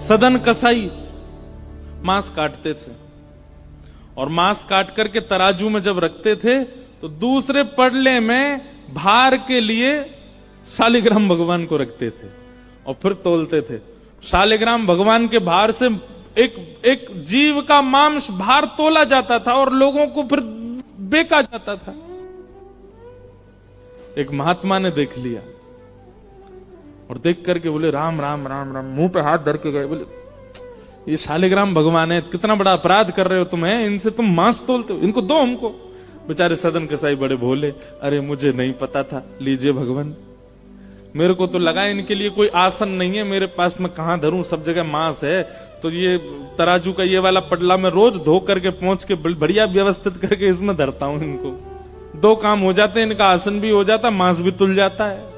सदन कसाई मांस काटते थे और मांस काट करके तराजू में जब रखते थे तो दूसरे पड़ले में भार के लिए शालिग्राम भगवान को रखते थे और फिर तोलते थे। शालिग्राम भगवान के भार से एक जीव का मांस भार तोला जाता था और लोगों को फिर बेचा जाता था। एक महात्मा ने देख लिया और देख करके बोले राम राम राम राम, मुंह पे हाथ धर के गए, बोले ये शालिग्राम भगवान है, कितना बड़ा अपराध कर रहे हो तुम, है इनसे तुम मांस तोलते हो, इनको दो हमको। बेचारे सदन कसाई बड़े भोले, अरे मुझे नहीं पता था, लीजिए भगवान, मेरे को तो लगा इनके लिए कोई आसन नहीं है, मेरे पास मैं कहां धरूं, सब जगह मांस है, तो ये तराजू का ये वाला पटला मैं रोज धो करके पहुंच के बढ़िया व्यवस्थित करके इसमें धरता हूं, इनको दो काम हो जाते हैं, इनका आसन भी हो जाता, मांस भी तुल जाता है।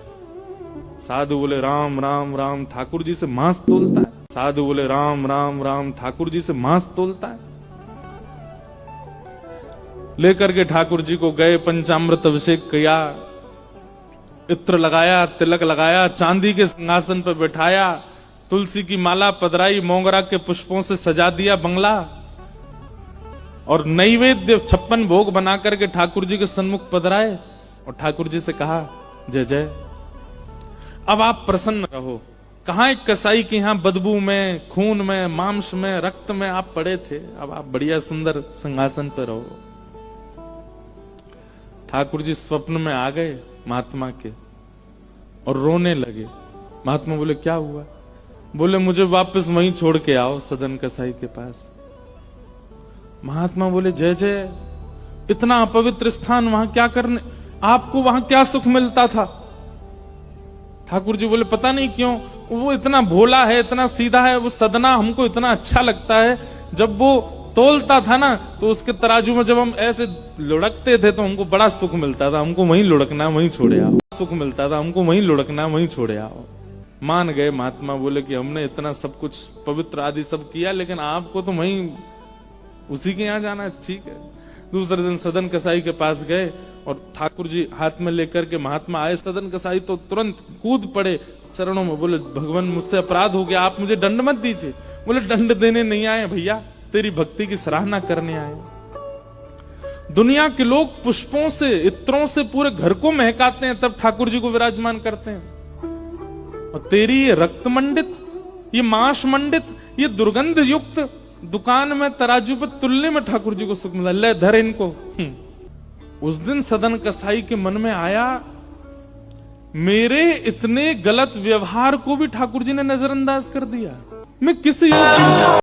साधु बोले राम राम राम, ठाकुर जी से मांस तोलता है। साधु बोले राम राम राम, ठाकुर जी से मांस तोलता है। लेकर के ठाकुर जी को गए, पंचामृत अभिषेक किया, इत्र लगाया, तिलक लगाया, चांदी के सिंहासन पर बैठाया, तुलसी की माला पधराई, मोगरा के पुष्पों से सजा दिया बंगला और नैवेद्य 56 भोग बना करके ठाकुर जी के सन्मुख पधराए और ठाकुर जी से कहा जय जय, अब आप प्रसन्न रहो। कहां एक कसाई के यहां बदबू में, खून में, मांस में, रक्त में आप पड़े थे, अब आप बढ़िया सुंदर सिंहासन पर रहो। ठाकुर जी स्वप्न में आ गए महात्मा के और रोने लगे। महात्मा बोले क्या हुआ? बोले मुझे वापस वहीं छोड़ के आओ, सदन कसाई के पास। महात्मा बोले जय जय, इतना अपवित्र स्थान वहां क्या करने, आपको वहां क्या सुख मिलता था? ठाकुर जी बोले पता नहीं क्यों, वो इतना भोला है, इतना सीधा है, वो सदना हमको इतना अच्छा लगता है। जब वो तोलता था ना तो उसके तराजू में जब हम ऐसे लुढ़कते थे तो हमको बड़ा सुख मिलता था, हमको वहीं लुढ़कना वहीं छोड़े आओ, सुख मिलता था, हमको वहीं लुढ़कना वहीं छोड़े आओ। मान गए महात्मा, बोले कि हमने इतना सब कुछ पवित्र आदि सब किया, लेकिन आपको तो वहीं उसी के यहां जाना, ठीक है। दूसरे दिन सदन कसाई के पास गए और ठाकुर जी हाथ में लेकर के महात्मा आए। सदन कसाई तो तुरंत कूद पड़े चरणों में, बोले भगवान मुझसे अपराध हो गया, आप मुझे दंड मत दीजिए। बोले दंड देने नहीं आए भैया, तेरी भक्ति की सराहना करने आए। दुनिया के लोग पुष्पों से, इत्रों से पूरे घर को महकाते हैं, तब ठाकुर जी को विराजमान करते हैं, और तेरी ये रक्त मंडित, ये मांस मंडित, ये दुर्गंध युक्त दुकान में तराजू पर तुलने में ठाकुर जी को सुख मिला, ले धर इनको। उस दिन सदन कसाई के मन में आया, मेरे इतने गलत व्यवहार को भी ठाकुर जी ने नजरअंदाज कर दिया, मैं किस योग्य